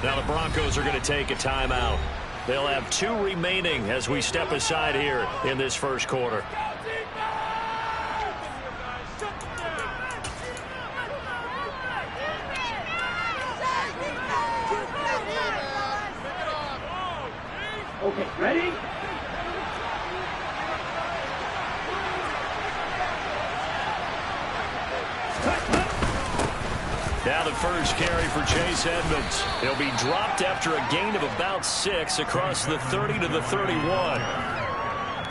Now the Broncos are going to take a timeout. They'll have 2 remaining as we step aside here in this first quarter. Okay, ready? Now the first carry for Chase Edmonds. He'll be dropped after a gain of about 6 across the 30 to the 31.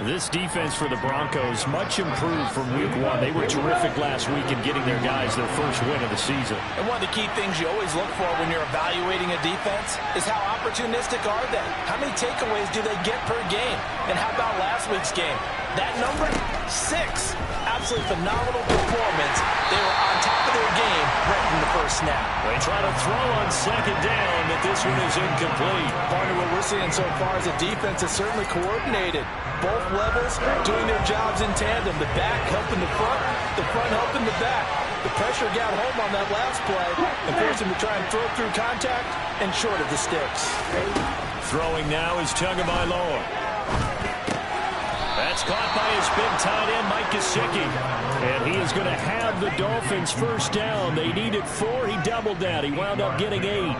This defense for the Broncos much improved from week 1. They were terrific last week in getting their guys their first win of the season. And one of the key things you always look for when you're evaluating a defense is how opportunistic are they? How many takeaways do they get per game? And how about last week's game? That number, 6. Absolutely phenomenal performance. They were on top of their game right from the first snap. They try to throw on second down, but this one is incomplete. Part of what we're seeing so far is a defense that's certainly coordinated. Both levels doing their jobs in tandem. The back helping the front helping the back. The pressure got home on that last play and forced him to try and throw through contact and short of the sticks. Throwing now is Tagovailoa. That's caught by his big tight end, Mike Gesicki. And he is going to have the Dolphins first down. They needed 4. He doubled that. He wound up getting 8.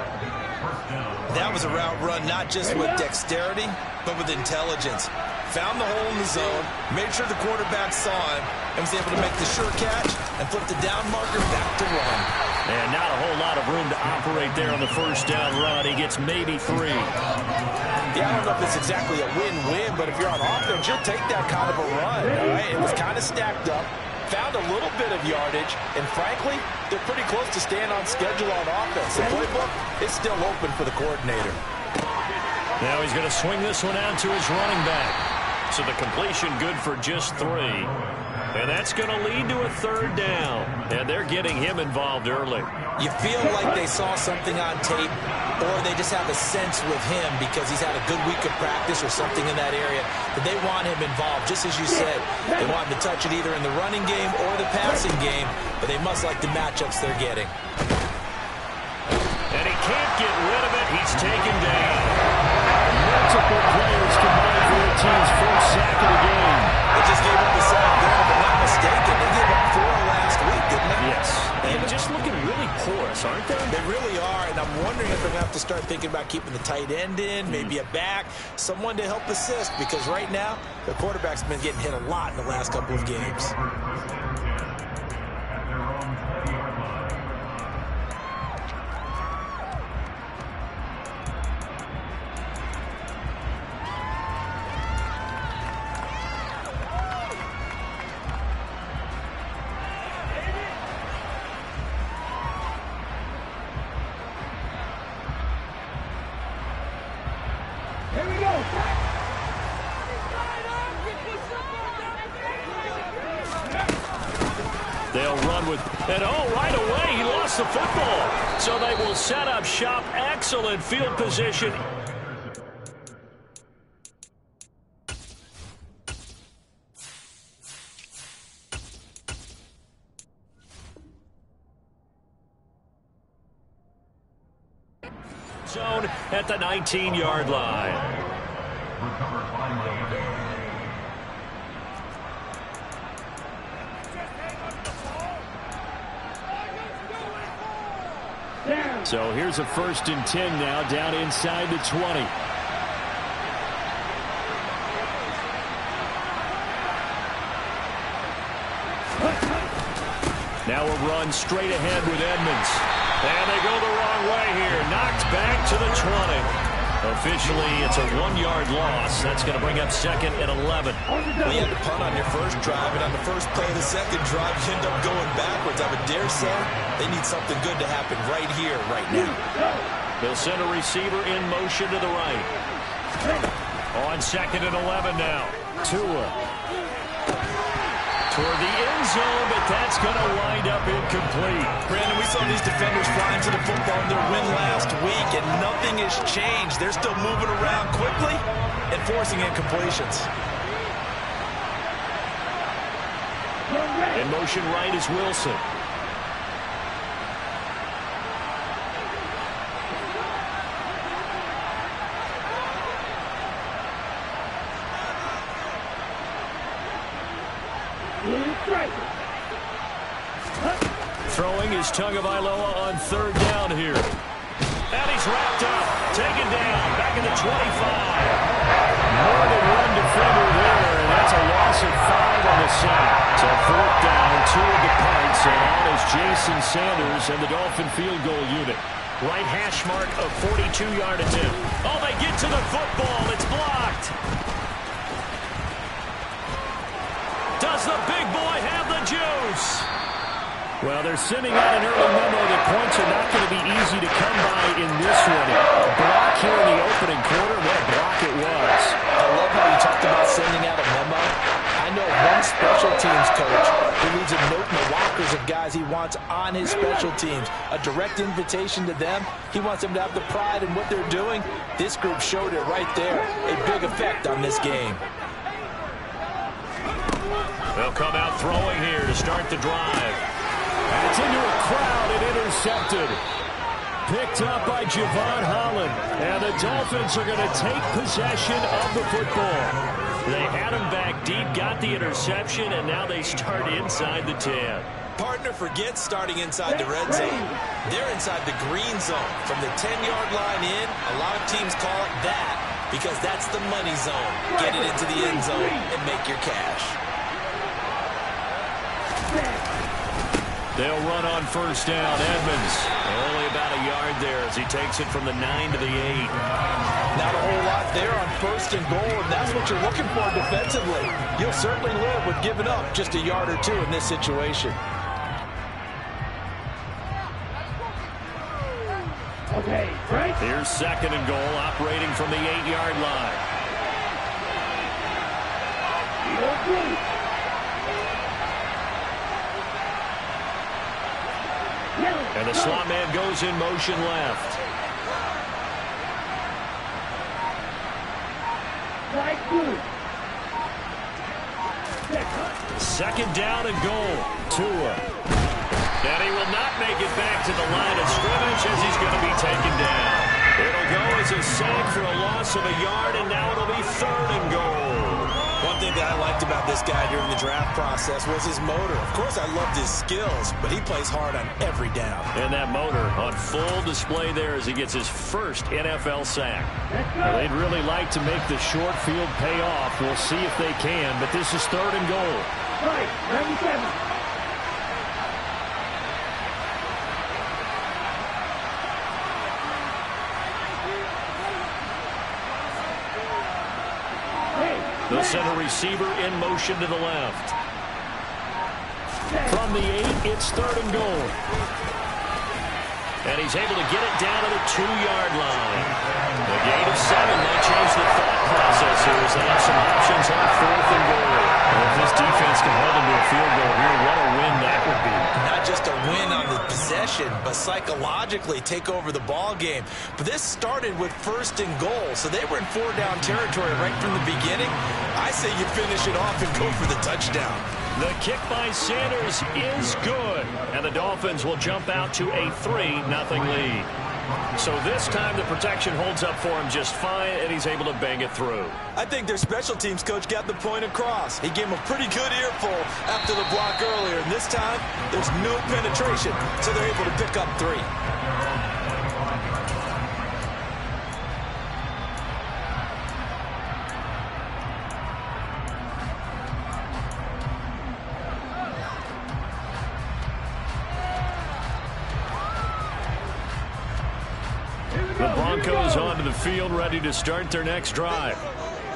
That was a route run not just with dexterity, but with intelligence. Found the hole in the zone, made sure the quarterback saw him, and was able to make the sure catch and flip the down marker back to run. And not a whole lot of room to operate there on the first down run. He gets maybe 3. Yeah, I don't know if it's exactly a win-win, but if you're on offense, you'll take that kind of a run. All right? It was kind of stacked up, found a little bit of yardage, and frankly, they're pretty close to staying on schedule on offense. The playbook is still open for the coordinator. Now he's going to swing this one out to his running back. So the completion good for just 3. And that's going to lead to a 3rd down. And they're getting him involved early. You feel like they saw something on tape, or they just have a sense with him because he's had a good week of practice or something in that area, that they want him involved. Just as you said, they want him to touch it either in the running game or the passing game, but they must like the matchups they're getting. And he can't get rid of it. He's taken down. Multiple players combined for the team's first sack of the game. They just gave up the sack there, if I'm not mistaken. They gave up 4 last week, didn't they? Yes. And just looking really porous, aren't they? They really are, and I'm wondering if they're going to have to start thinking about keeping the tight end in, maybe a back, someone to help assist, because right now, the quarterback's been getting hit a lot in the last couple of games. They'll run with, and right away he lost the football. So they will set up shop. Excellent field position. Zone at the 19-yard line. So here's a 1st and 10 now, down inside the 20. Now a run straight ahead with Edmonds. And they go the wrong way here. Knocked back to the 20. Officially, it's a 1-yard loss. That's going to bring up 2nd and 11. Well, you had to punt on your first drive, and on the first play of the second drive, you end up going backwards. I would dare say they need something good to happen right here, right now. They'll send a receiver in motion to the right. On 2nd and 11 now. Tua. Toward the end zone, but that's going to wind up incomplete. Brandon, we saw these defenders flying to the football in their win last week, and nothing has changed. They're still moving around quickly and forcing incompletions. In motion right is Wilson. Throwing is Tagovailoa on third down here. And he's wrapped up, taken down, back at the 25. More than one defender there, and that's a loss of 5 on the sack. So fourth down, 2 of the punts, and on is Jason Sanders and the Dolphin field goal unit. Right hash mark of 42-yard attempt. Oh, they get to the football. It's blocked. Does the big boy have the juice? Well, they're sending out an early memo that points are not going to be easy to come by in this one. A block here in the opening quarter. What a block it was. I love how you talked about sending out a memo. I know one special teams coach who leaves a note in the lockers of guys he wants on his special teams. A direct invitation to them. He wants them to have the pride in what they're doing. This group showed it right there. A big effect on this game. They'll come out throwing here to start the drive. It's into a crowd and intercepted. Picked up by Javon Holland. And the Dolphins are going to take possession of the football. They had him back deep, got the interception, and now they start inside the 10. Partner forgets starting inside the red zone. They're inside the green zone. From the 10-yard line in, a lot of teams call it that because that's the money zone. Get it into the end zone and make your cash. They'll run on first down. Edmonds only about a yard there as he takes it from the 9 to the 8. Not a whole lot there on first and goal, and that's what you're looking for defensively. You'll certainly live with giving up just a yard or two in this situation. Okay, right. Here's second and goal, operating from the 8-yard line. And the slot man goes in motion left. Second down and goal. Tua. And he will not make it back to the line of scrimmage as he's going to be taken down. It'll go as a sack for a loss of a yard, and now it'll be third and goal. One thing that I liked about this guy during the draft process was his motor. Of course, I loved his skills, but he plays hard on every down. And that motor on full display there as he gets his first NFL sack. Well, they'd really like to make the short field pay off. We'll see if they can, but this is third and goal. Right, 97. They'll send a receiver in motion to the left. From the 8, it's third and goal. And he's able to get it down to the 2-yard line. A gain of 7 might change the thought process here as they have some options on fourth and goal. Well, if this defense can hold them to a field goal here, what a win that would be. Not just a win on the possession, but psychologically take over the ball game. But this started with first and goal, so they were in 4-down territory right from the beginning. I say you finish it off and go for the touchdown. The kick by Sanders is good, and the Dolphins will jump out to a 3-0 lead. So this time the protection holds up for him just fine, and he's able to bang it through. I think their special teams coach got the point across. He gave him a pretty good earful after the block earlier, and this time there's no penetration, so they're able to pick up 3. The Broncos onto the field, ready to start their next drive.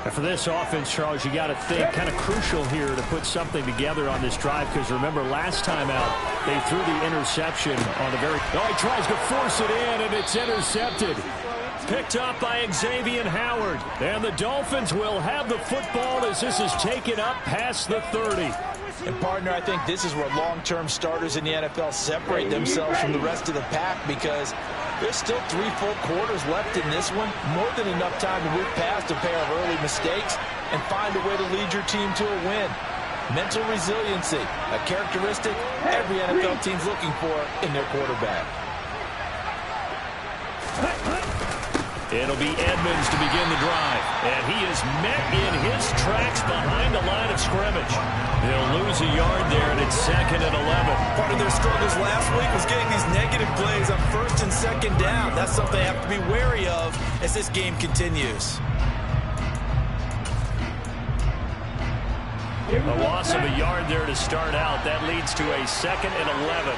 And for this offense, Charles, you got to think kind of crucial here to put something together on this drive, because remember last time out they threw the interception on the very. Oh, he tries to force it in, and it's intercepted. Picked up by Xavier Howard. And the Dolphins will have the football as this is taken up past the 30. And, partner, I think this is where long-term starters in the NFL separate themselves from the rest of the pack, because there's still 3 full quarters left in this one. More than enough time to move past a pair of early mistakes and find a way to lead your team to a win. Mental resiliency, a characteristic every NFL team's looking for in their quarterback. It'll be Edmonds to begin the drive. And he is met in his tracks behind the line of scrimmage. They'll lose a yard there, and it's 2nd and 11. Part of their struggles last week was getting these negative plays on 1st and 2nd down. That's something they have to be wary of as this game continues. A loss of a yard there to start out. That leads to a 2nd and 11.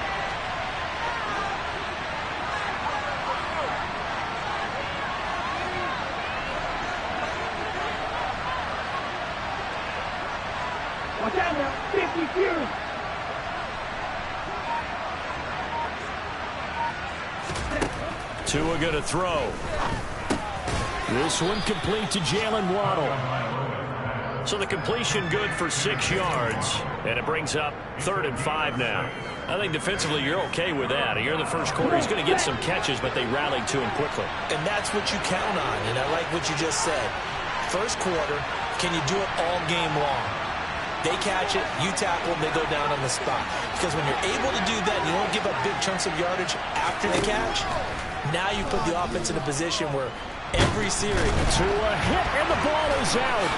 Watch out now. 50 Fury. Tua going to throw. This one complete to Jalen Waddle. So the completion good for 6 yards. And it brings up 3rd and 5 now. I think defensively you're okay with that. Here in the first quarter, he's going to get some catches, but they rallied to him quickly. And that's what you count on. And I like what you just said. First quarter, can you do it all game long? They catch it, you tackle them, they go down on the spot. Because when you're able to do that and you don't give up big chunks of yardage after the catch, now you put the offense in a position where every series. To a hit, and the ball is out.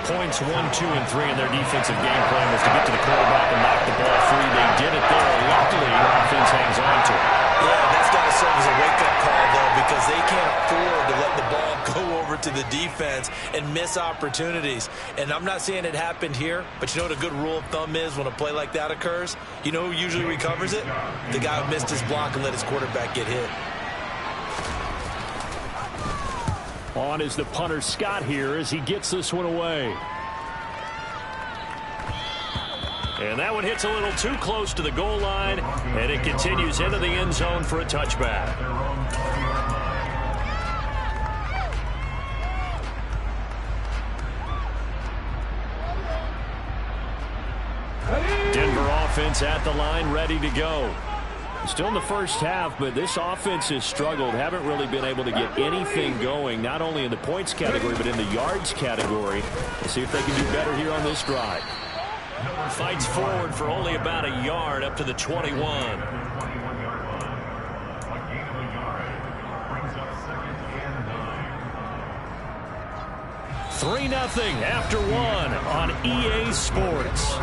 Points 1, 2, and 3 in their defensive game plan was to get to the quarterback and knock the ball free. They did it there. Luckily, your offense hangs on to it. Yeah, that's got to serve as a wake-up call, though, because they can't afford to let the ball go over to the defense and miss opportunities. And I'm not saying it happened here, but you know what a good rule of thumb is when a play like that occurs? You know who usually recovers it? The guy who missed his block and let his quarterback get hit. On is the punter Scott here as he gets this one away. And that one hits a little too close to the goal line, and it continues into the end zone for a touchback. Denver offense at the line, ready to go. Still in the first half, but this offense has struggled. Haven't really been able to get anything going, not only in the points category, but in the yards category. We'll see if they can do better here on this drive. Fights forward for only about a yard up to the 21. 3-0 after 1 on EA Sports.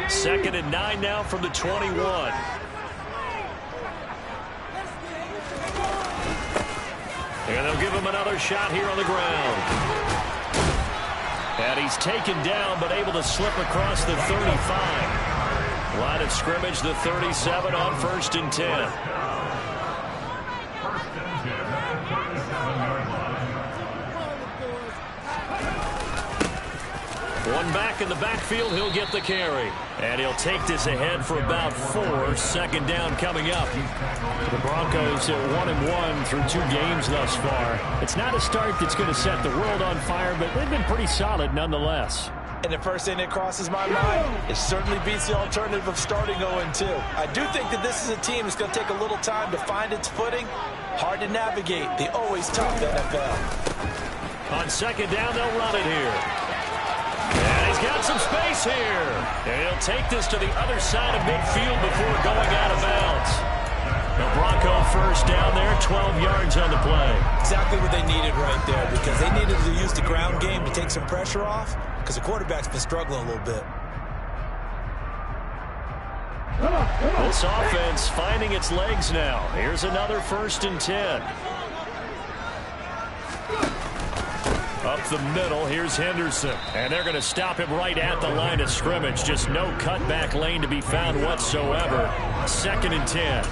Second and 9 now from the 21. And they'll give him another shot here on the ground. And he's taken down, but able to slip across the 35. Line of scrimmage, the 37 on 1st and 10. One back in the backfield, he'll get the carry. And he'll take this ahead for about 4. 2nd down coming up. The Broncos at 1-1 through 2 games thus far. It's not a start that's going to set the world on fire, but they've been pretty solid nonetheless. And the first thing that crosses my mind, it certainly beats the alternative of starting 0-2. I do think that this is a team that's going to take a little time to find its footing. Hard to navigate the always tough NFL. On 2nd down, they'll run it here. And he's got some space here. And he'll take this to the other side of midfield before going out of bounds. The Bronco first down there, 12 yards on the play. Exactly what they needed right there, because they needed to use the ground game to take some pressure off, because the quarterback's been struggling a little bit. This offense finding its legs now. Here's another 1st and 10. Up the middle, here's Henderson. And they're going to stop him right at the line of scrimmage. Just no cutback lane to be found whatsoever. 2nd and 10.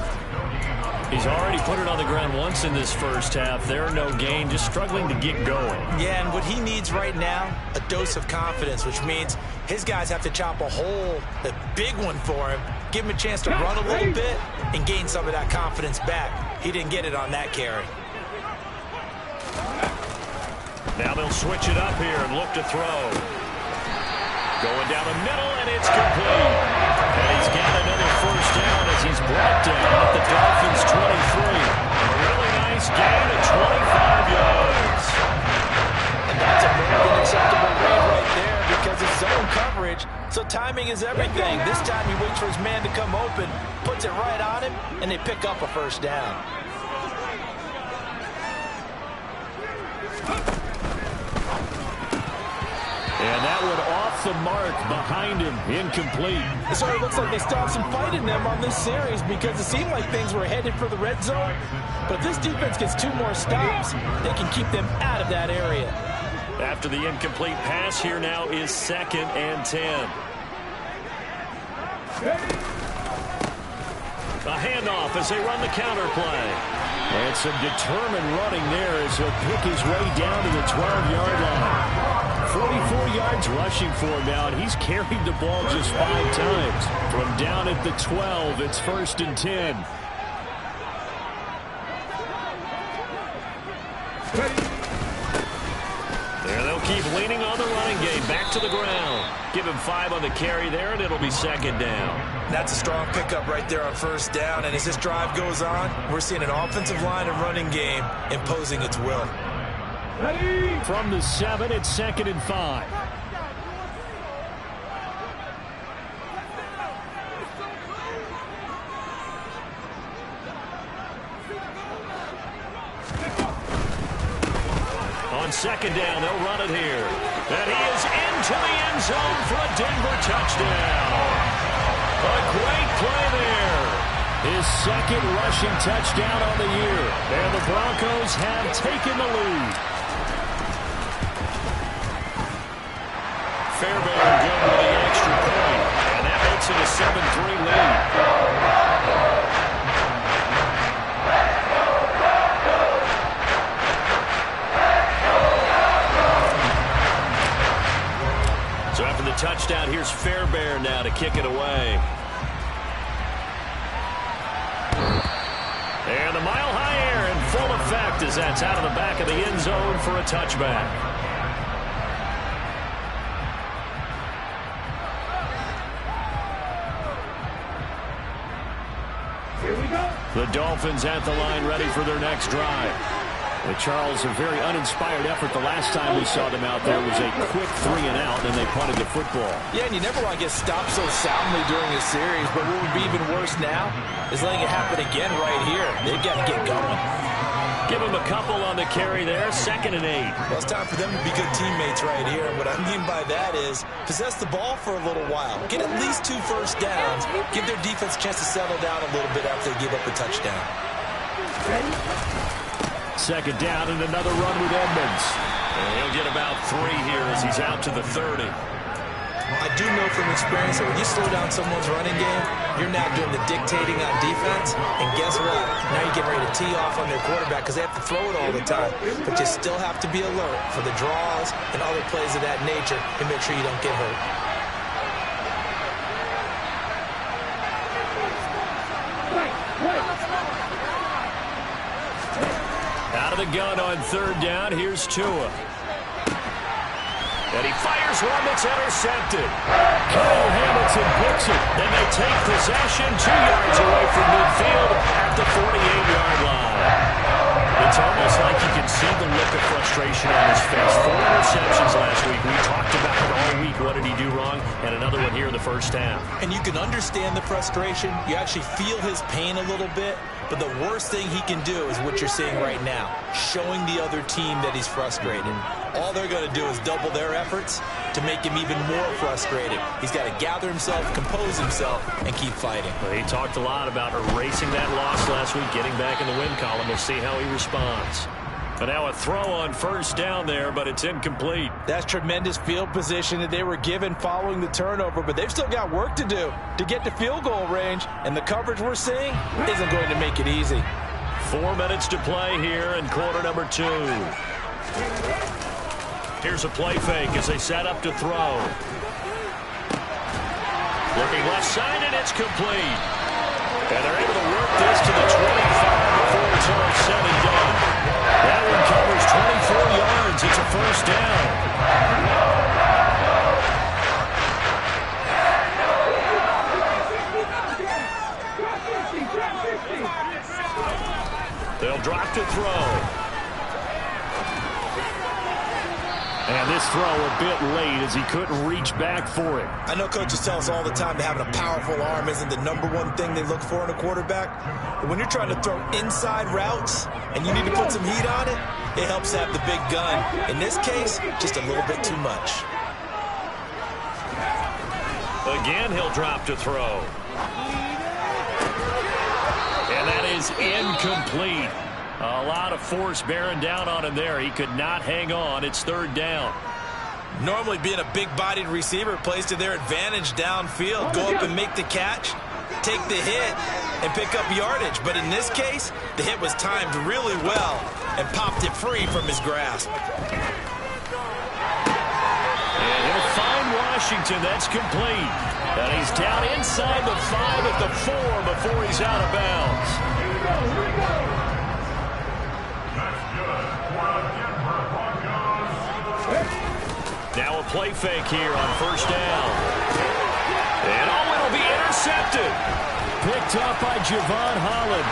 He's already put it on the ground once in this first half. There, no gain, just struggling to get going. Yeah, and what he needs right now, a dose of confidence, which means his guys have to chop a hole, a big one for him, give him a chance to run a little bit and gain some of that confidence back. He didn't get it on that carry. Now they'll switch it up here and look to throw. Going down the middle, and it's complete. And he's got another first down as he's brought down at the Dolphins' 23. A really nice gain of 25 yards. And that's a more than acceptable read right there because it's zone coverage, so timing is everything. This time he waits for his man to come open, puts it right on him, and they pick up a first down. And that one off the mark behind him, incomplete. It sort of looks like they stopped some fight in them on this series because it seemed like things were headed for the red zone. But if this defense gets 2 more stops, they can keep them out of that area. After the incomplete pass, here now is 2nd and 10. A handoff as they run the counter play. And some determined running there as he'll pick his way down to the 12-yard line. 44 yards rushing for him now, and he's carried the ball just 5 times. From down at the 12, it's 1st and 10. There they'll keep leaning on the running game. Back to the ground. Give him 5 on the carry there, and it'll be 2nd down. That's a strong pickup right there on 1st down, and as this drive goes on, we're seeing an offensive line and running game imposing its will. From the 7, it's 2nd and 5. On 2nd down, they'll run it here. And he is into the end zone for a Denver touchdown. A great play there. His 2nd rushing touchdown on the year. And the Broncos have taken the lead. Fairbairn good with the extra point. And that makes it a 7-3 lead. So after the touchdown, here's Fairbairn now to kick it away. And the mile-high air in full effect as that's out of the back of the end zone for a touchback. The Dolphins at the line ready for their next drive. Charles, a very uninspired effort. The last time we saw them out there was a quick 3-and-out, and they punted the football. Yeah, and you never want to get stopped so soundly during a series, but what would be even worse now is letting it happen again right here. They've got to get going. Give them a couple on the carry there, 2nd and 8. Well, it's time for them to be good teammates right here. What I mean by that is possess the ball for a little while. Get at least 2 first downs. Give their defense a chance to settle down a little bit after they give up a touchdown. Ready? 2nd down and another run with Edmonds. And he'll get about 3 here as he's out to the 30. I do know from experience that when you slow down someone's running game, you're now doing the dictating on defense. And guess what? Now you get ready to tee off on their quarterback because they have to throw it all the time. But you still have to be alert for the draws and other plays of that nature and make sure you don't get hurt. Out of the gun on 3rd down, here's Tua. And he fires one that's intercepted. Kyle Hamilton picks it. And they take possession 2 yards away from midfield at the 48-yard line. It's almost like you can see the look of frustration on his face. 4 interceptions last week. We talked about it all week. What did he do wrong? And another one here in the first half. And you can understand the frustration. You actually feel his pain a little bit. But the worst thing he can do is what you're seeing right now, showing the other team that he's frustrated. All they're going to do is double their efforts to make him even more frustrated. He's got to gather himself, compose himself, and keep fighting. Well, he talked a lot about erasing that loss last week, getting back in the win column. We'll see how he responds. But now a throw on 1st down there, but it's incomplete. That's tremendous field position that they were given following the turnover, but they've still got work to do to get to field goal range, and the coverage we're seeing isn't going to make it easy. 4 minutes to play here in quarter number 2. Here's a play fake as they set up to throw. Looking left side, and it's complete. And they're able to work this to the 25 before it's all said and done. That one covers 24 yards. It's a 1st down. They'll drop to throw. And this throw a bit late as he couldn't reach back for it. I know coaches tell us all the time that having a powerful arm isn't the #1 thing they look for in a quarterback. But when you're trying to throw inside routes and you need to put some heat on it, it helps to have the big gun. In this case, just a little bit too much. Again, he'll drop to throw. And that is incomplete. A lot of force bearing down on him there. He could not hang on. It's 3rd down. Normally being a big-bodied receiver plays to their advantage downfield. Go up and make the catch, take the hit, and pick up yardage. But in this case, the hit was timed really well and popped it free from his grasp. And he'll find Washington. That's complete. And he's down inside the 5 at the 4 before he's out of bounds. Now a play fake here on 1st down. And it'll be intercepted. Picked up by Javon Holland.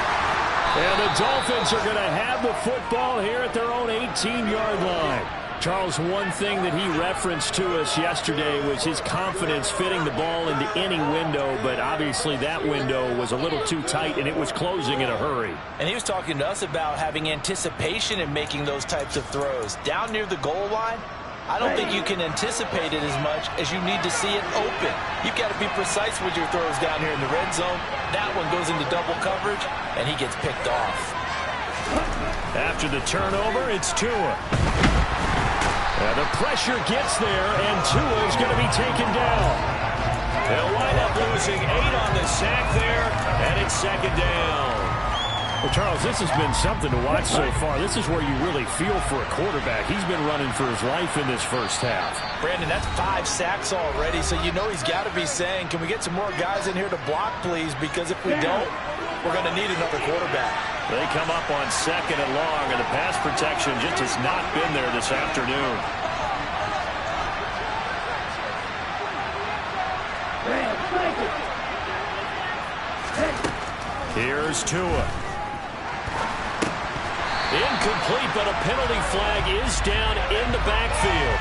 And the Dolphins are going to have the football here at their own 18-yard line. Charles, one thing that he referenced to us yesterday was his confidence fitting the ball into any window, but obviously that window was a little too tight, and it was closing in a hurry. And he was talking to us about having anticipation in making those types of throws. Down near the goal line, I don't think you can anticipate it as much as you need to see it open. You've got to be precise with your throws down here in the red zone. That one goes into double coverage, and he gets picked off. After the turnover, it's Tua. And the pressure gets there, and Tua is going to be taken down. They'll wind up losing 8 on the sack there, and it's 2nd down. Well, Charles, this has been something to watch so far. This is where you really feel for a quarterback. He's been running for his life in this first half. Brandon, that's 5 sacks already, so you know he's got to be saying, can we get some more guys in here to block, please? Because if we don't, we're going to need another quarterback. They come up on 2nd and long, and the pass protection just has not been there this afternoon. Here's Tua. Incomplete, but a penalty flag is down in the backfield.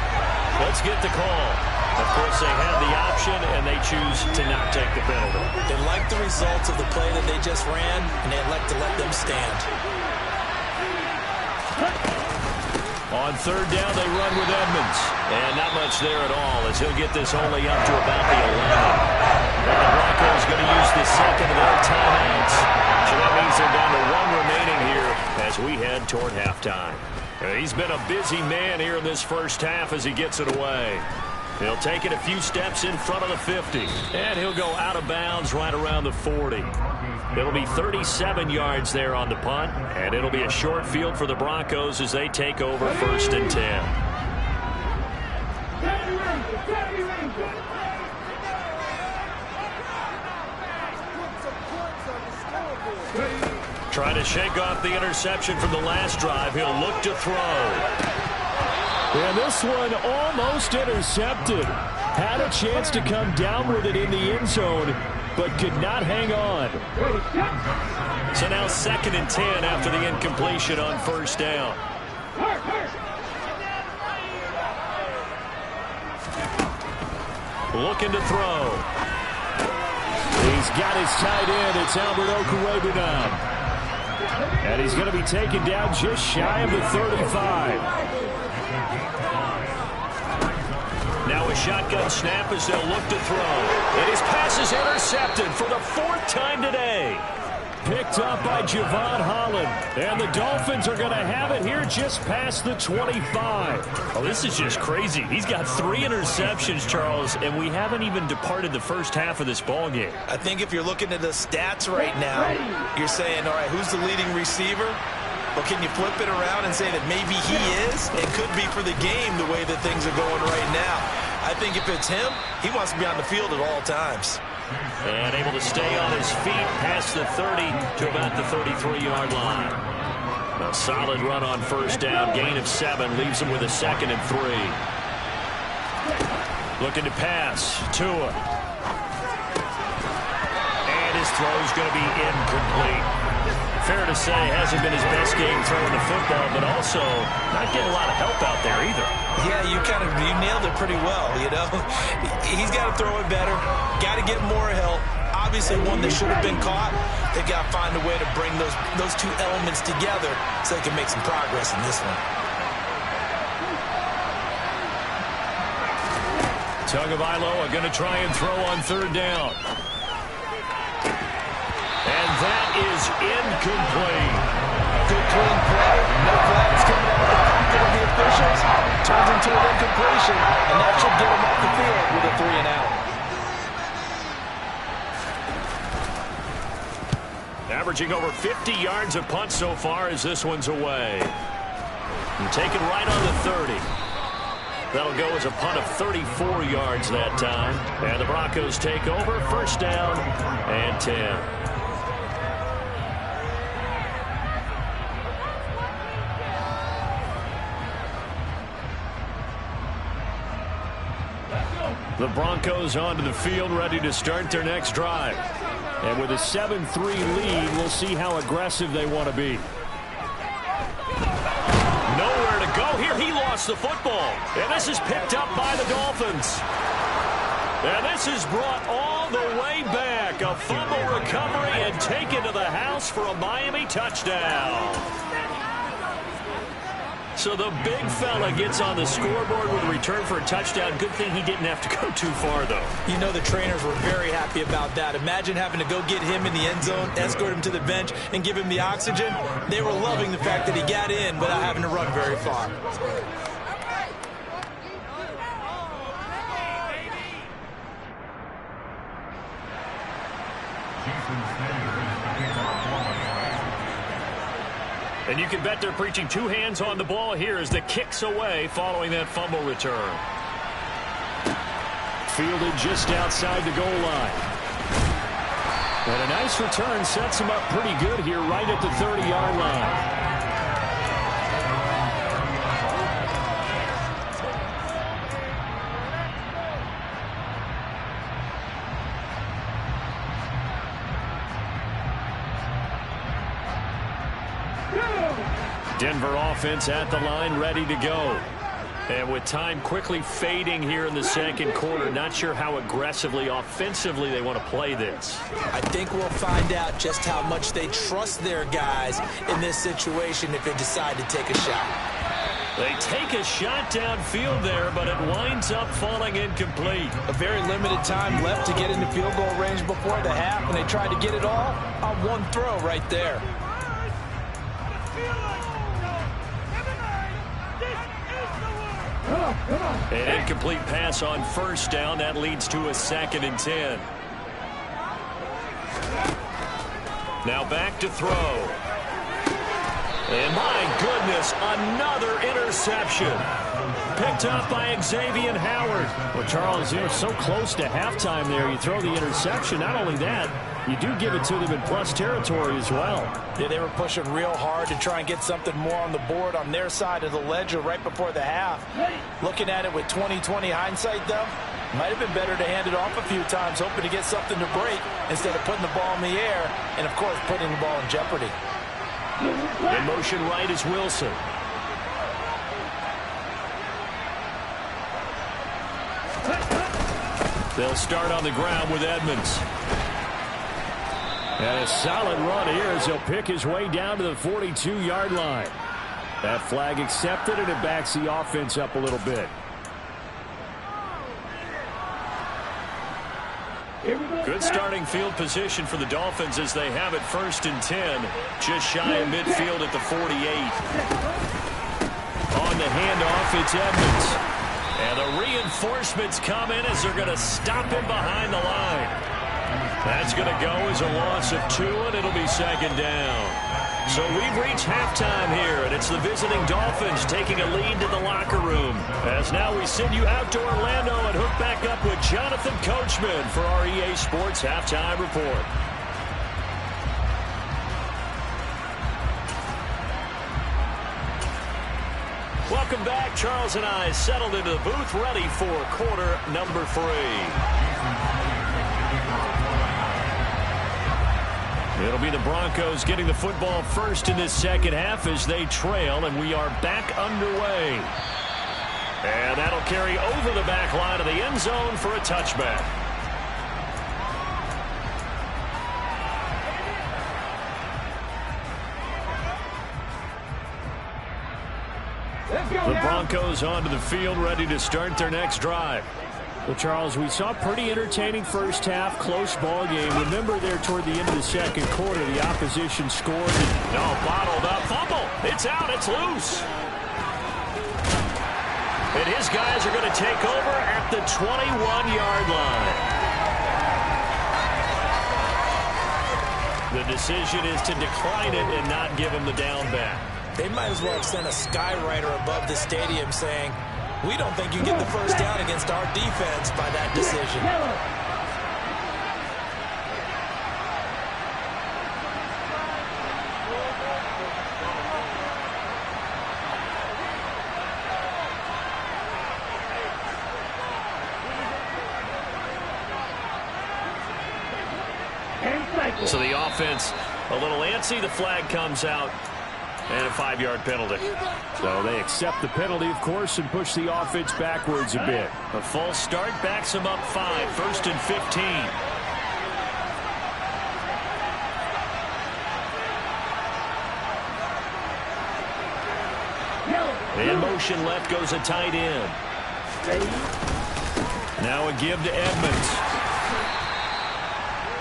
Let's get the call. Of course, they had the option, and they choose to not take the penalty. They like the results of the play that they just ran, and they elect to let them stand. On 3rd down, they run with Edmonds. And not much there at all, as he'll get this only up to about the 11. And the Broncos going to use the 2nd of their timeouts. So that means they're down to 1 remaining here as we head toward halftime. He's been a busy man here in this first half as he gets it away. He'll take it a few steps in front of the 50. And he'll go out of bounds right around the 40. It'll be 37 yards there on the punt. And it'll be a short field for the Broncos as they take over 1st and 10. Trying to shake off the interception from the last drive. He'll look to throw. And this one almost intercepted. Had a chance to come down with it in the end zone, but could not hang on. So now 2nd and 10 after the incompletion on 1st down. Looking to throw. He's got his tight end. It's Albert Okwuegbunam. And he's going to be taken down just shy of the 35. Now a shotgun snap as they'll look to throw. And his pass is intercepted for the 4th time today. Picked up by Javon Holland. And the Dolphins are going to have it here just past the 25. Oh, this is just crazy. He's got 3 interceptions, Charles, and we haven't even departed the first half of this ball game. I think if you're looking at the stats right now, you're saying, all right, who's the leading receiver? Well, can you flip it around and say that maybe he is? It could be for the game the way that things are going right now. I think if it's him, he wants to be on the field at all times. And able to stay on his feet past the 30 to about the 33-yard line. A solid run on 1st down. Gain of 7 leaves him with a 2nd and 3. Looking to pass. Tua. And his throw's going to be incomplete. fair to say hasn't been his best game throwing the football, but also not getting a lot of help out there either. Yeah, you nailed it pretty well, you know. He's got to throw it better, got to get more help. Obviously one that should have been caught. They got to find a way to bring those two elements together so they can make some progress in this one. Tagovailoa going to try and throw on third down. And that is incomplete. Good clean play. No flags coming out of the pocket of the officials. Turns into an incompletion, and that should get him off the field with a 3 and out. Averaging over 50 yards a punt so far as this one's away. And taken right on the 30. That'll go as a punt of 34 yards that time. And the Broncos take over, first down and 10. The Broncos onto the field, ready to start their next drive. And with a 7-3 lead, we'll see how aggressive they want to be. Nowhere to go here. He lost the football. And this is picked up by the Dolphins. And this is brought all the way back. A fumble recovery and taken to the house for a Miami touchdown. So the big fella gets on the scoreboard with a return for a touchdown. Good thing he didn't have to go too far, though. You know the trainers were very happy about that. Imagine having to go get him in the end zone, escort him to the bench, and give him the oxygen. They were loving the fact that he got in without having to run very far. And you can bet they're preaching two hands on the ball here as the kick's away following that fumble return. Fielded just outside the goal line. And a nice return sets him up pretty good here right at the 30-yard line. Denver offense at the line, ready to go. And with time quickly fading here in the second quarter, not sure how aggressively, offensively they want to play this. I think we'll find out just how much they trust their guys in this situation if they decide to take a shot. They take a shot downfield there, but it winds up falling incomplete. A very limited time left to get into field goal range before the half, and they tried to get it all on one throw right there. An incomplete pass on first down. That leads to a 2nd and 10. Now back to throw. And my goodness, another interception. Picked up by Xavier Howard. Well, Charles, you're so close to halftime there. You throw the interception. Not only that, you do give it to them in plus territory as well. Yeah, they were pushing real hard to try and get something more on the board on their side of the ledger right before the half. Looking at it with 20/20 hindsight, though, might have been better to hand it off a few times, hoping to get something to break instead of putting the ball in the air and, of course, putting the ball in jeopardy. In motion right is Wilson. They'll start on the ground with Edmonds. And a solid run here as he'll pick his way down to the 42-yard line. That flag accepted, and it backs the offense up a little bit. Good starting field position for the Dolphins as they have it 1st and 10. Just shy of midfield at the 48. On the handoff, it's Edmonds. And the reinforcements come in as they're going to stop him behind the line. That's going to go as a loss of 2, and it'll be 2nd down. So we've reached halftime here, and it's the visiting Dolphins taking a lead to the locker room. As now we send you out to Orlando and hook back up with Jonathan Coachman for our EA Sports Halftime Report. Welcome back. Charles and I settled into the booth, ready for quarter number 3. It'll be the Broncos getting the football first in this second half as they trail, and we are back underway. And that'll carry over the back line of the end zone for a touchback. The Broncos onto the field, ready to start their next drive. Well, Charles, we saw a pretty entertaining first half, close ball game. Remember there toward the end of the second quarter, the opposition scored. No, bottled up, fumble. It's out, it's loose. And his guys are going to take over at the 21-yard line. The decision is to decline it and not give him the down back. They might as well extend a skywriter above the stadium saying, we don't think you get the first down against our defense by that decision. So the offense a little antsy. The flag comes out. And a 5-yard penalty. So they accept the penalty, of course, and push the offense backwards a bit. A false start backs them up 5, 1st and 15. In motion left goes a tight end. Now a give to Edmonds.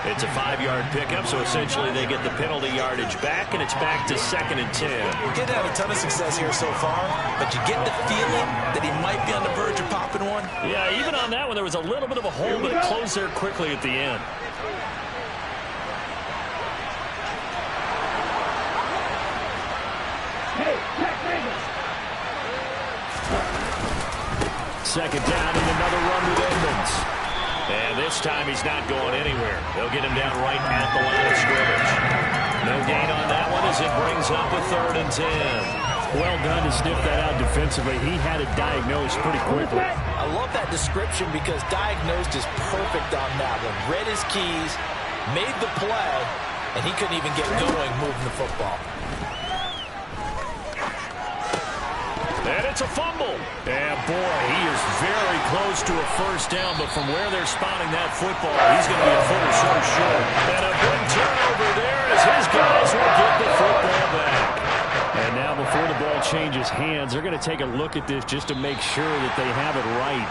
It's a 5-yard pickup, so essentially they get the penalty yardage back, and it's back to 2nd and 10. We're getting out a ton of success here so far, but you get the feeling that he might be on the verge of popping one. Yeah, even on that one, there was a little bit of a hole, but it closed there quickly at the end. Second down and another run with Edmonds. And this time he's not going anywhere. They'll get him down right at the line of scrimmage. No gain on that one as it brings up a 3rd and 10. Well done to sniff that out defensively. He had it diagnosed pretty quickly. I love that description because diagnosed is perfect on that one. Read his keys, made the play, and he couldn't even get going moving the football. And it's a fumble. And boy, he is very close to a first down, but from where they're spotting that football, he's going to be a foot or so short. And a big turnover there as his guys will get the football back. And now before the ball changes hands, they're going to take a look at this just to make sure that they have it right.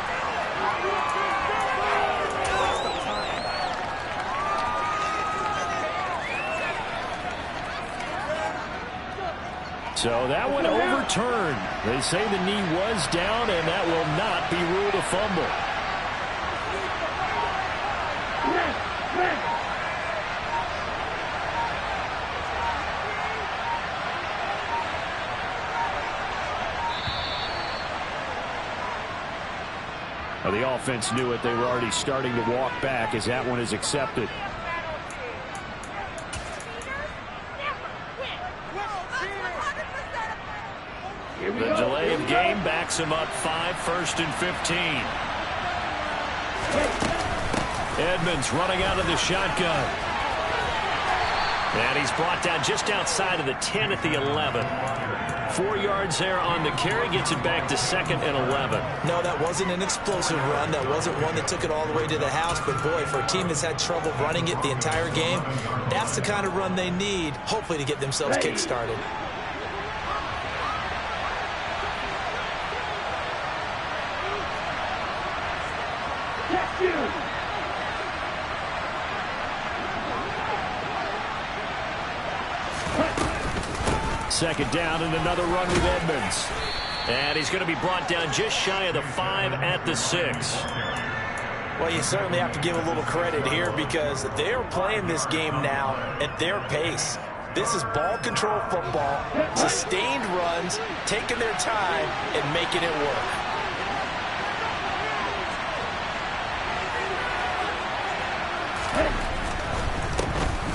So that one overturned. They say the knee was down, and that will not be ruled a fumble. Well, the offense knew it. They were already starting to walk back as that one is accepted. The delay of game backs him up 5, 1st and 15. Edmonds running out of the shotgun. And he's brought down just outside of the 10 at the 11. 4 yards there on the carry, gets it back to 2nd and 11. No, that wasn't an explosive run. That wasn't one that took it all the way to the house. But, boy, for a team that's had trouble running it the entire game, that's the kind of run they need, hopefully, to get themselves kick-started. Second down and another run with Edmonds. And he's going to be brought down just shy of the 5 at the 6. Well, you certainly have to give a little credit here because they're playing this game now at their pace. This is ball control football, sustained runs, taking their time and making it work.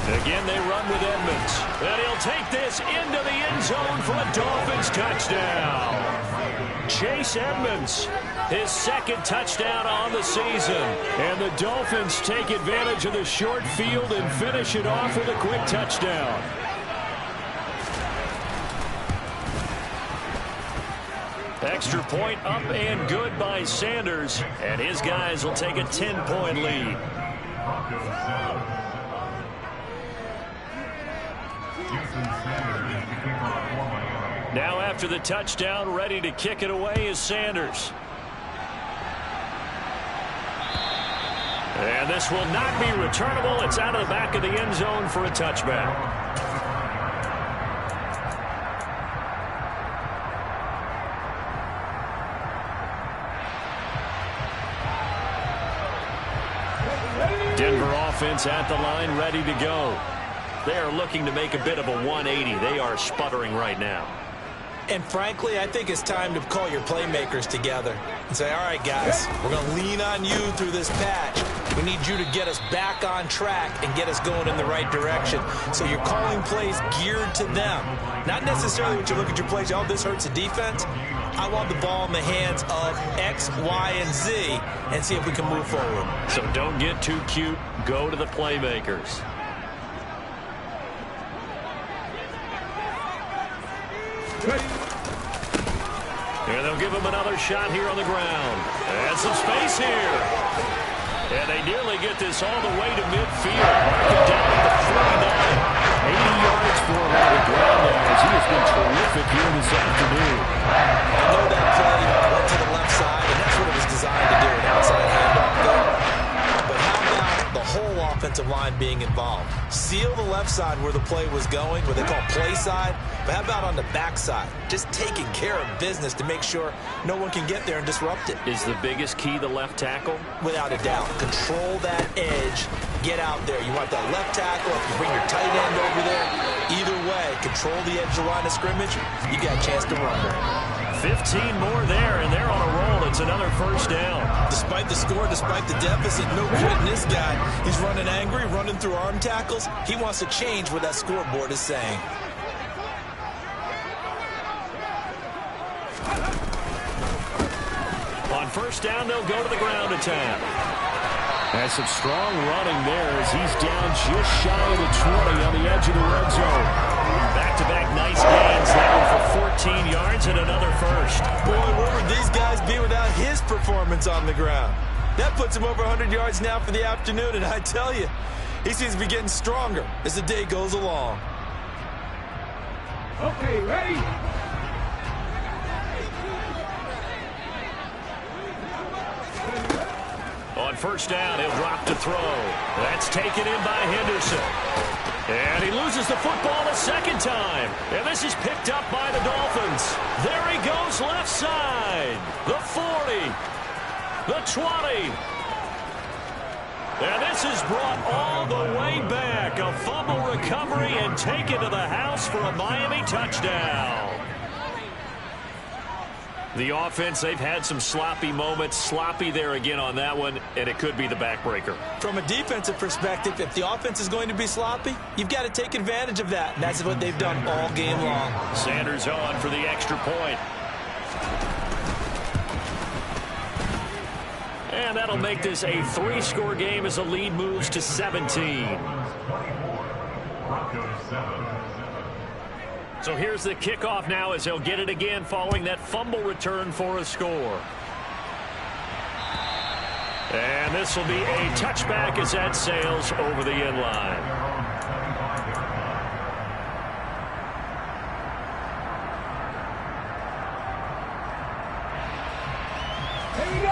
Again, they run with Edmonds. And he'll take this into the end zone for a Dolphins touchdown. Chase Edmonds, his second touchdown on the season. And the Dolphins take advantage of the short field and finish it off with a quick touchdown. Extra point up and good by Sanders, and his guys will take a 10-point lead. Now after the touchdown, ready to kick it away is Sanders. And this will not be returnable. It's out of the back of the end zone for a touchback. Denver offense at the line, ready to go. They are looking to make a bit of a 180. They are sputtering right now. And frankly, I think it's time to call your playmakers together and say, all right, guys, we're going to lean on you through this patch. We need you to get us back on track and get us going in the right direction. So you're calling plays geared to them. Not necessarily when you look at your plays, oh, this hurts the defense. I want the ball in the hands of X, Y, and Z and see if we can move forward. So don't get too cute. Go to the playmakers. And they'll give him another shot here on the ground. And some space here. And they nearly get this all the way to midfield. Mark it down at the 49. 80 yards for him on the ground there as he has been terrific here this afternoon. I know that play went to the left side, and that's what it was designed to do, an outside handoff there. But how about the whole offensive line being involved? Seal the left side where the play was going, what they call play side. But how about on the back side? Just taking care of business to make sure no one can get there and disrupt it. Is the biggest key the left tackle? Without a doubt. Control that edge. Get out there. You want that left tackle. If you bring your tight end over there, either way, control the edge of the line of scrimmage. You got a chance to run there. 15 more there, and they're on a roll. It's another first down. Despite the score, despite the deficit, no quitting this guy. He's running angry, running through arm tackles. He wants to change what that scoreboard is saying. On first down, they'll go to the ground attack. Has some strong running there as he's down just shy of the 20 on the edge of the red zone. Back-to-back nice gains. That one for 14 yards and another first. Boy, where would these guys be without his performance on the ground? That puts him over 100 yards now for the afternoon, and I tell you, he seems to be getting stronger as the day goes along. Okay, ready? On first down, he'll drop to throw. That's taken in by Henderson. And he loses the football the second time. And this is picked up by the Dolphins. There he goes left side. The 40. The 20. And this is brought all the way back. A fumble recovery and taken to the house for a Miami touchdown. The offense, they've had some sloppy moments. Sloppy there again on that one, and it could be the backbreaker. From a defensive perspective, if the offense is going to be sloppy, you've got to take advantage of that. And that's what they've done all game long. Sanders on for the extra point. And that'll make this a 3-score game as the lead moves to 17. So here's the kickoff now as he'll get it again following that fumble return for a score. And this will be a touchback as that sails over the end line.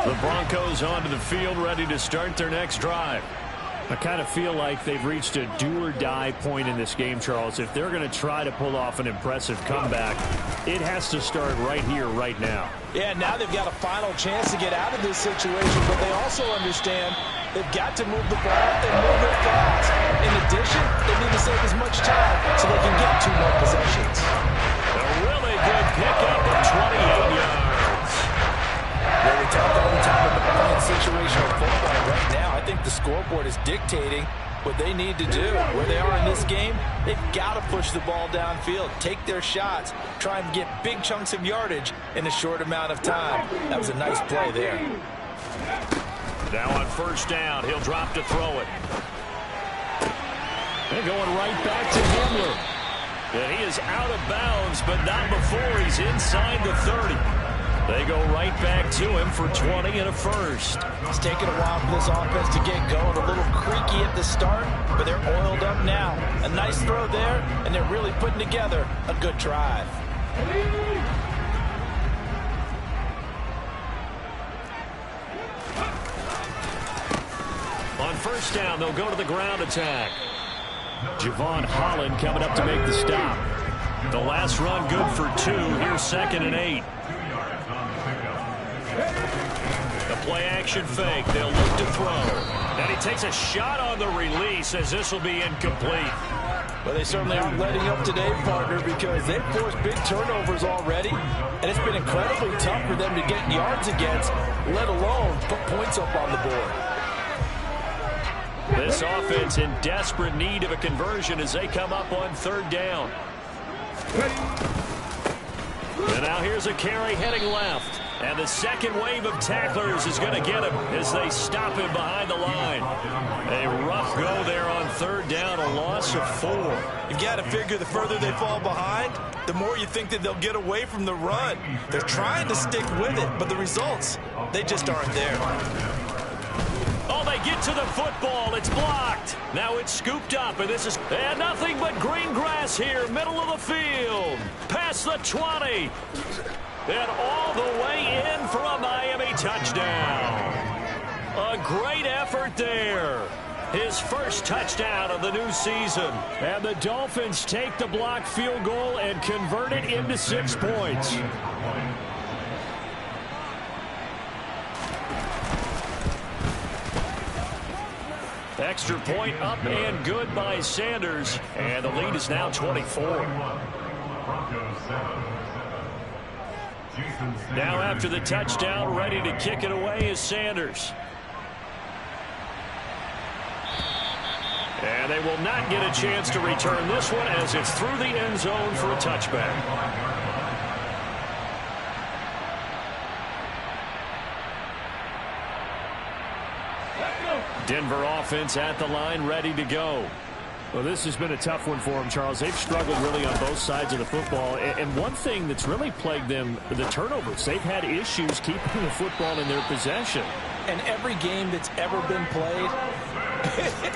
The Broncos onto the field ready to start their next drive. I kind of feel like they've reached a do-or-die point in this game, Charles. If they're going to try to pull off an impressive comeback, it has to start right here, right now. Yeah, now they've got a final chance to get out of this situation, but they also understand they've got to move the ball and move it fast. In addition, they need to save as much time so they can get 2 more possessions. A really good pickup of 28 yards. Well, we talk all the time about playing situational football right now. I think the scoreboard is dictating what they need to do. Where they are in this game, they've got to push the ball downfield, take their shots, try and get big chunks of yardage in a short amount of time. That was a nice play there. Now on first down, he'll drop to throw it. They're going right back to Himmler. And he is out of bounds, but not before he's inside the 30. They go right back to him for 20 and a first. It's taken a while for this offense to get going. A little creaky at the start, but they're oiled up now. A nice throw there, and they're really putting together a good drive. On first down, they'll go to the ground attack. Javon Holland coming up to make the stop. The last run good for 2. Here's 2nd and 8. The play action fake. They'll look to throw. And he takes a shot on the release as this will be incomplete. Well, they certainly aren't letting up today, partner, because they've forced big turnovers already. And it's been incredibly tough for them to get yards against, let alone put points up on the board. This offense in desperate need of a conversion as they come up on 3rd down. And now here's a carry heading left. And the second wave of tacklers is going to get him as they stop him behind the line. A rough go there on 3rd down, a loss of 4. You've got to figure the further they fall behind, the more you think that they'll get away from the run. They're trying to stick with it, but the results, they just aren't there. Oh, they get to the football. It's blocked. Now it's scooped up, and this is and nothing but green grass here, middle of the field. Past the 20. And all the way in for a Miami touchdown. A great effort there. His first touchdown of the new season. And the Dolphins take the blocked field goal and convert it into 6 points. Extra point up and good by Sanders. And the lead is now 24. Now after the touchdown, ready to kick it away is Sanders. And they will not get a chance to return this one as it's through the end zone for a touchback. Denver offense at the line, ready to go. Well, this has been a tough one for them, Charles. They've struggled really on both sides of the football. And one thing that's really plagued them, the turnovers. They've had issues keeping the football in their possession. And every game that's ever been played,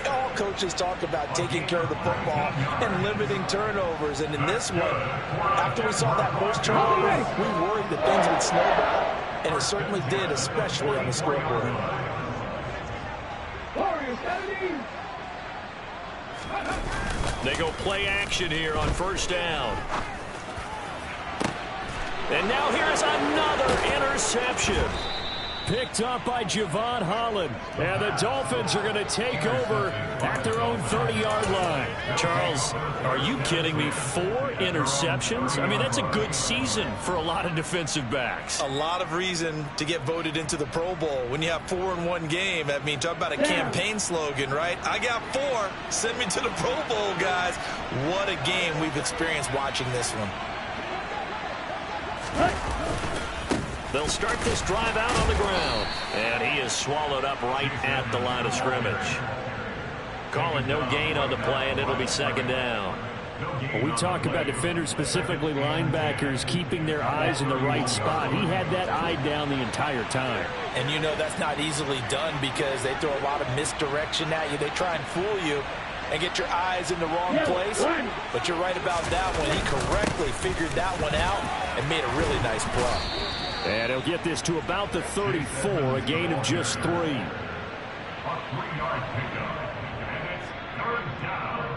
all coaches talk about taking care of the football and limiting turnovers. And in this one, after we saw that first turnover, we worried that things would snowball. And it certainly did, especially on the scoreboard. They go play action here on first down. And now here's another interception. Picked up by Javon Holland. And the Dolphins are going to take over at their own 30-yard line. Charles, are you kidding me? 4 interceptions? I mean, that's a good season for a lot of defensive backs. A lot of reason to get voted into the Pro Bowl. When you have 4 in one game, I mean, talk about a campaign slogan, right? I got 4. Send me to the Pro Bowl, guys. What a game we've experienced watching this one. They'll start this drive out on the ground. And he is swallowed up right at the line of scrimmage. Calling no gain on the play, and it'll be 2nd down. When we talk about defenders, specifically linebackers, keeping their eyes in the right spot. He had that eye down the entire time. And you know that's not easily done because they throw a lot of misdirection at you. They try and fool you and get your eyes in the wrong place. But you're right about that one. He correctly figured that one out and made a really nice play. And he'll get this to about the 34, a gain of just 3. A 3-yard pickup. And it's 3rd down.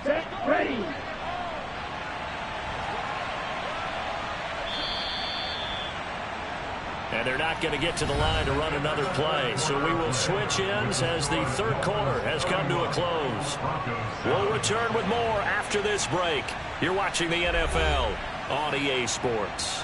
Set, ready. And they're not going to get to the line to run another play. So we will switch ends as the 3rd quarter has come to a close. We'll return with more after this break. You're watching the NFL on EA Sports.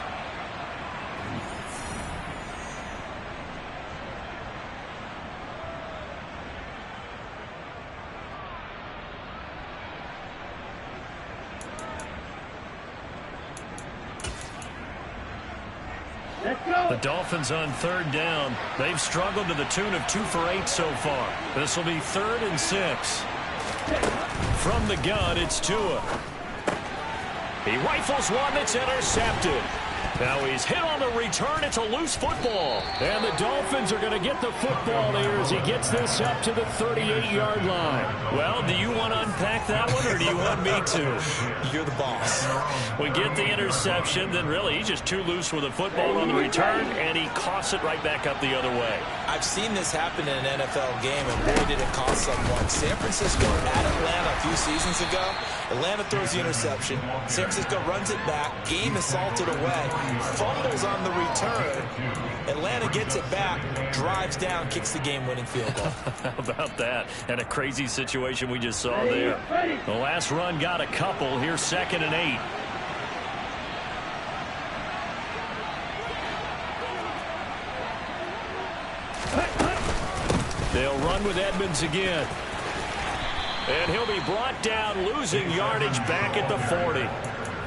The Dolphins on third down. They've struggled to the tune of 2 for 8 so far. This will be 3rd and 6. From the gun, it's Tua. He rifles one that's intercepted. Now he's hit on the return. It's a loose football. And the Dolphins are going to get the football here as he gets this up to the 38-yard line. Well, do you want to unpack that one, or do you want me to? You're the boss. We get the interception, then really he's just too loose with the football on the return, and he coughs it right back up the other way. I've seen this happen in an NFL game, and boy, did it cost someone. San Francisco at Atlanta a few seasons ago. Atlanta throws the interception. San Francisco runs it back. Game is salted away. Fumbles on the return. Atlanta gets it back, drives down, kicks the game-winning field goal. How about that? And a crazy situation we just saw there. The last run got a couple. Here's 2nd and 8. They'll run with Edmonds again. And he'll be brought down, losing yardage back at the 40.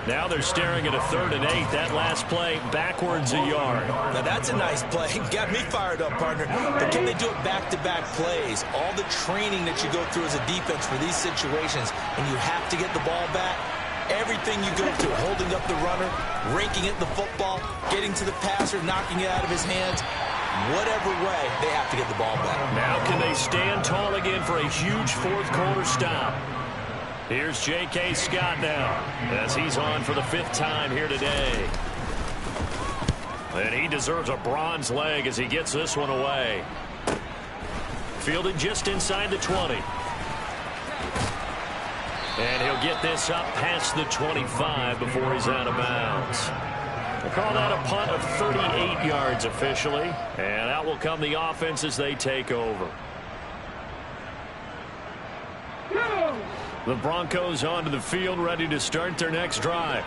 Now they're staring at a 3rd and 8. That last play backwards a yard. Now that's a nice play. Got me fired up, partner. But can they do it back-to-back plays? All the training that you go through as a defense for these situations, and you have to get the ball back. Everything you go through, holding up the runner, raking it the football, getting to the passer, knocking it out of his hands. Whatever way, they have to get the ball back. Now can they stand tall again for a huge 4th quarter stop? Here's J.K. Scott now, as he's on for the 5th time here today. And he deserves a bronze leg as he gets this one away. Fielded just inside the 20. And he'll get this up past the 25 before he's out of bounds. We'll call that a punt of 38 yards officially. And out will come the offense as they take over. The Broncos onto the field, ready to start their next drive.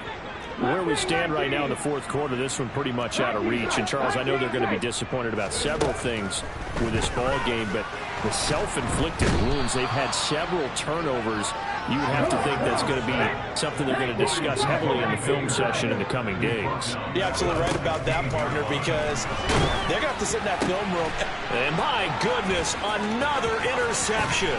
Where we stand right now in the 4th quarter, this one pretty much out of reach. And, Charles, I know they're going to be disappointed about several things with this ball game, but the self-inflicted wounds, they've had several turnovers. You would have to think that's going to be something they're going to discuss heavily in the film session in the coming days. You're absolutely right about that, partner, because they're going to have to sit in that film room. And my goodness, another interception.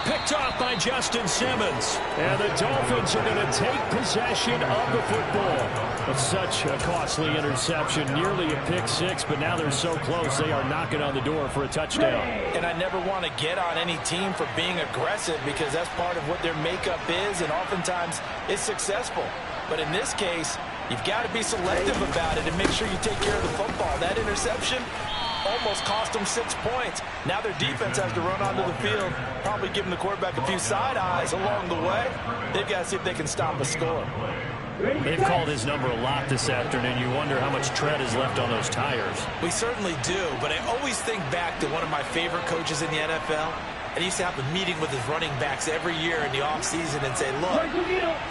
Picked off by Justin Simmons. And the Dolphins are going to take possession of the football. It's such a costly interception, nearly a pick 6, but now they're so close they are knocking on the door for a touchdown. And I never want to get on any team for being aggressive because that's part of what their makeup is, and oftentimes it's successful. But in this case, you've got to be selective about it and make sure you take care of the football. That interception almost cost them 6 points. Now their defense has to run onto the field, probably giving the quarterback a few side eyes along the way. They've got to see if they can stop a score. They've called his number a lot this afternoon. You wonder how much tread is left on those tires. We certainly do, but I always think back to one of my favorite coaches in the NFL. And he used to have a meeting with his running backs every year in the offseason and say, look,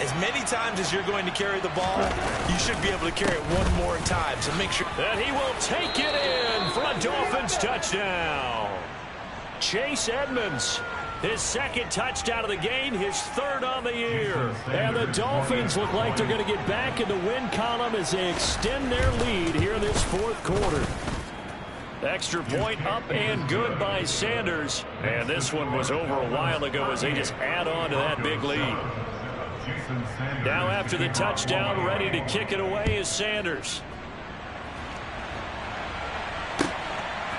as many times as you're going to carry the ball, you should be able to carry it one more time. So make sure. And he will take it in for a Dolphins touchdown. Chase Edmonds, his 2nd touchdown of the game, his 3rd on the year. And the Dolphins look like they're going to get back in the win column as they extend their lead here in this 4th quarter. Extra point up and good by Sanders. And this one was over a while ago as they just add on to that big lead. Now after the touchdown, ready to kick it away is Sanders.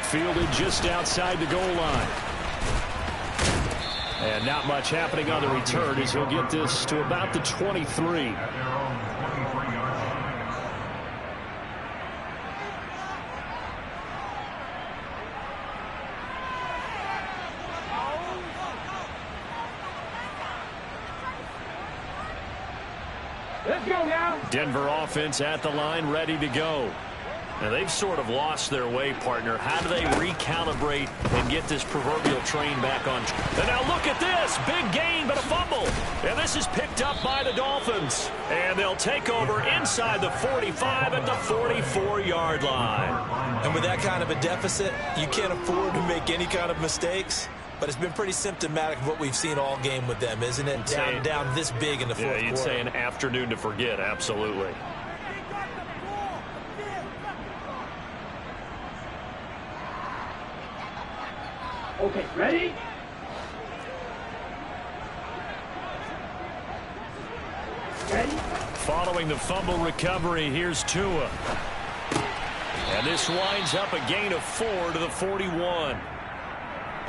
Fielded just outside the goal line. And not much happening on the return as he'll get this to about the 23. Let's go now. Denver offense at the line, ready to go. Now they've sort of lost their way, partner. How do they recalibrate and get this proverbial train back on? And now look at this. Big gain, but a fumble. And this is picked up by the Dolphins. And they'll take over inside the 45 at the 44-yard line. And with that kind of a deficit, you can't afford to make any kind of mistakes. But it's been pretty symptomatic of what we've seen all game with them, isn't it? Down this big in the fourth quarter. Yeah, you'd say an afternoon to forget, absolutely. Okay, ready? Ready? Following the fumble recovery, here's Tua. And this winds up a gain of 4 to the 41.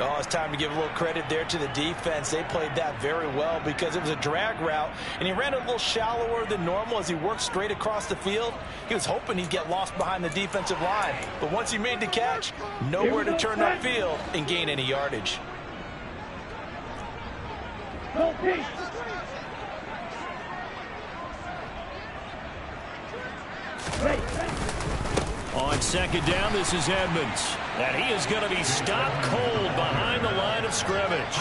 Oh, it's time to give a little credit there to the defense. They played that very well because it was a drag route, and he ran a little shallower than normal as he worked straight across the field. He was hoping he'd get lost behind the defensive line, but once he made the catch, nowhere to turn upfield and gain any yardage. No peace. On second down, this is Edmonds. And he is going to be stopped cold behind the line of scrimmage.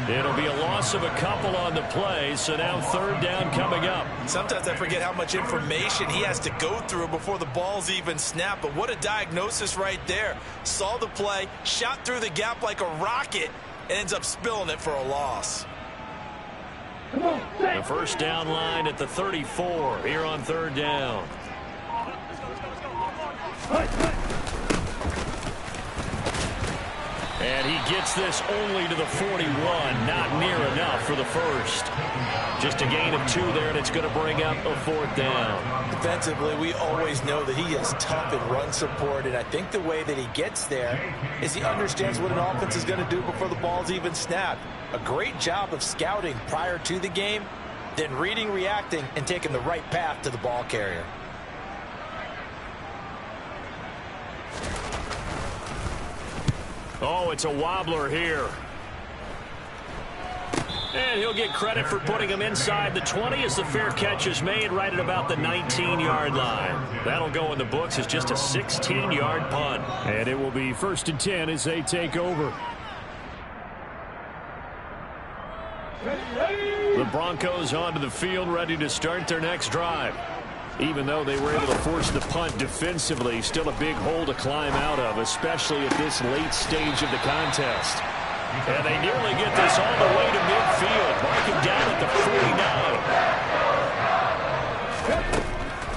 It'll be a loss of a couple on the play, so now third down coming up. Sometimes I forget how much information he has to go through before the ball's even snapped, but what a diagnosis right there. Saw the play, shot through the gap like a rocket, and ends up spilling it for a loss. The first down line at the 34 here on third down. And he gets this only to the 41, not near enough for the first. Just a gain of 2 there, and it's going to bring up a fourth down. Defensively, we always know that he is tough in run support, and I think the way that he gets there is he understands what an offense is going to do before the ball's even snapped. A great job of scouting prior to the game, then reading, reacting, and taking the right path to the ball carrier. Oh, it's a wobbler here. And he'll get credit for putting him inside the 20 as the fair catch is made right at about the 19-yard line. That'll go in the books as just a 16-yard punt. And it will be 1st and 10 as they take over. The Broncos onto the field ready to start their next drive. Even though they were able to force the punt defensively, still a big hole to climb out of, especially at this late stage of the contest. And they nearly get this all the way to midfield, marking down at the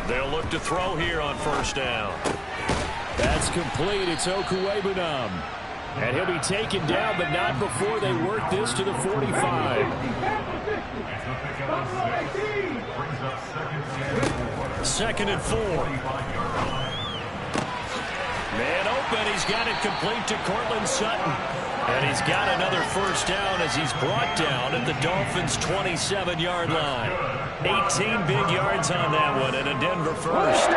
49. They'll look to throw here on first down. That's complete. It's Okuwebunam. And he'll be taken down, but not before they work this to the 45. 2nd and 4. Man open. He's got it complete to Cortland Sutton. And he's got another first down as he's brought down at the Dolphins' 27-yard line. 18 big yards on that one and a Denver first.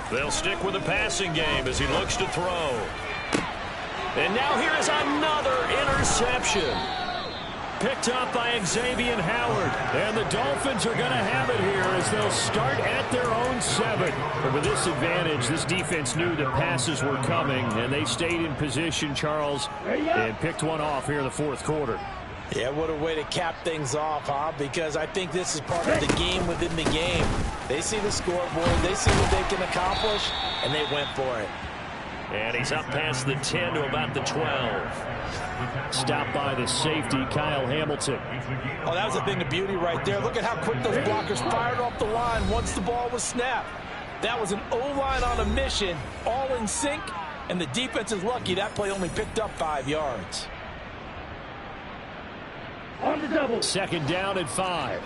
They'll stick with the passing game as he looks to throw. And now here is another interception. Picked up by Xavier Howard. And the Dolphins are going to have it here as they'll start at their own 7. But with this advantage, this defense knew the passes were coming, and they stayed in position, Charles, and picked one off here in the 4th quarter. Yeah, what a way to cap things off, huh? Because I think this is part of the game within the game. They see the scoreboard, they see what they can accomplish, and they went for it. And he's up past the 10 to about the 12. Stopped by the safety, Kyle Hamilton. Oh, that was a thing of beauty right there. Look at how quick those blockers fired off the line once the ball was snapped. That was an O-line on a mission, all in sync, and the defense is lucky that play only picked up 5 yards. On the double. 2nd down and 5.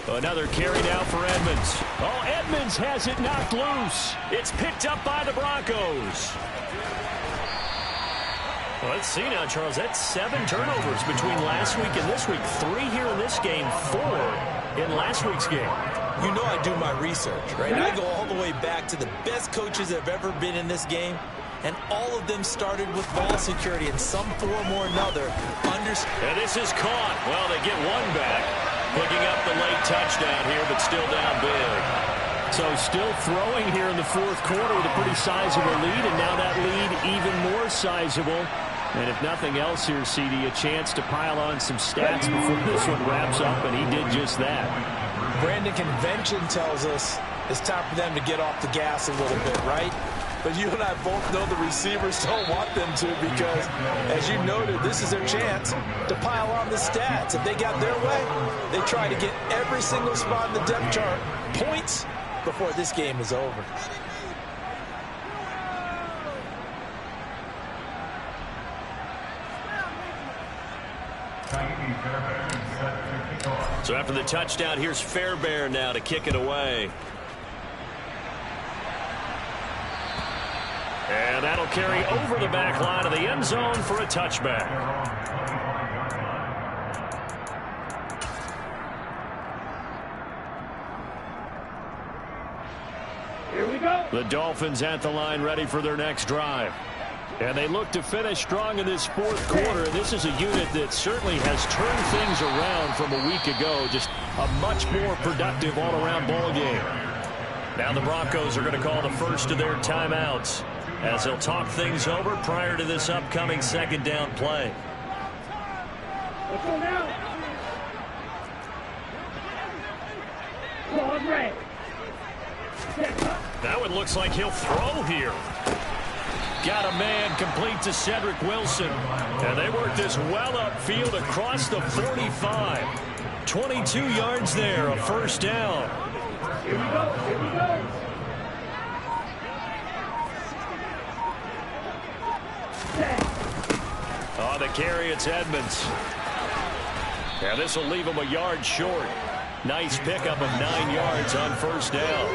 Another carry down for Edmonds. Oh, Edmonds has it knocked loose. It's picked up by the Broncos. Well, let's see now, Charles. That's 7 turnovers between last week and this week. 3 here in this game, 4 in last week's game. You know I do my research, right? I go all the way back to the best coaches that have ever been in this game, and all of them started with ball security in some form or another. And this is caught. Well, they get one back, picking up the late touchdown here, but still down big. So still throwing here in the 4th quarter with a pretty sizable lead, and now that lead even more sizable. And if nothing else here, CD, a chance to pile on some stats before this one wraps up, and he did just that. Brandon, convention tells us it's time for them to get off the gas a little bit, right? but you and I both know the receivers don't want them to because, as you noted, this is their chance to pile on the stats. If they got their way, they try to get every single spot in the depth chart points before this game is over. So after the touchdown, here's Fairbairn now to kick it away. And that'll carry over the back line of the end zone for a touchback. Here we go. The Dolphins at the line ready for their next drive. And they look to finish strong in this fourth quarter. This is a unit that certainly has turned things around from a week ago. Just a much more productive all-around ball game. Now the Broncos are going to call the first of their timeouts as they'll talk things over prior to this upcoming second down play. Let's go now. Claude Ray. That one looks like he'll throw here. Got a man complete to Cedric Wilson. And they work this well upfield across the 45. 22 yards there, a first down. Here we go. Here we go. On the carry, it's Edmonds. And this will leave him a yard short. Nice pickup of 9 yards on first down.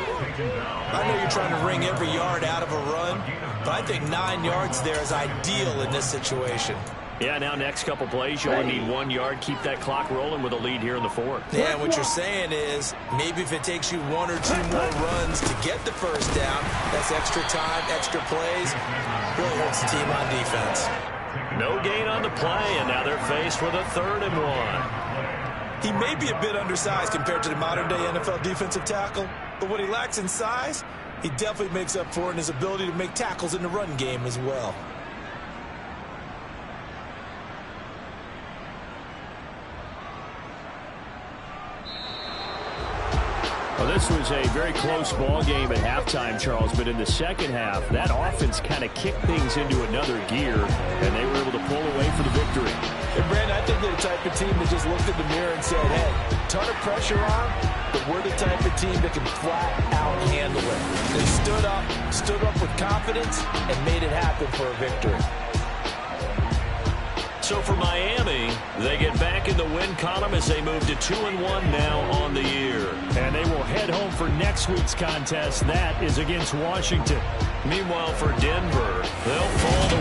I know you're trying to wring every yard out of a run, but I think 9 yards there is ideal in this situation. Yeah, now next couple plays, you only need 1 yard. Keep that clock rolling with a lead here in the fourth. Yeah, and what you're saying is maybe if it takes you 1 or 2 more runs to get the first down, that's extra time, extra plays, really hurts the team on defense. No gain on the play, and now they're faced with a 3rd and 1. He may be a bit undersized compared to the modern-day NFL defensive tackle, but what he lacks in size, he definitely makes up for in his ability to make tackles in the run game as well. Well, this was a very close ball game at halftime, Charles, but in the second half, that offense kind of kicked things into another gear, and they were able to pull away for the victory. And, Brandon, I think they're the type of team that just looked in the mirror and said, hey, ton of pressure on, but we're the type of team that can flat out handle it. They stood up with confidence, and made it happen for a victory. So for Miami, they get back in the win column as they move to 2-1 now on the year. And they will head home for next week's contest. That is against Washington. Meanwhile, for Denver, they'll fall to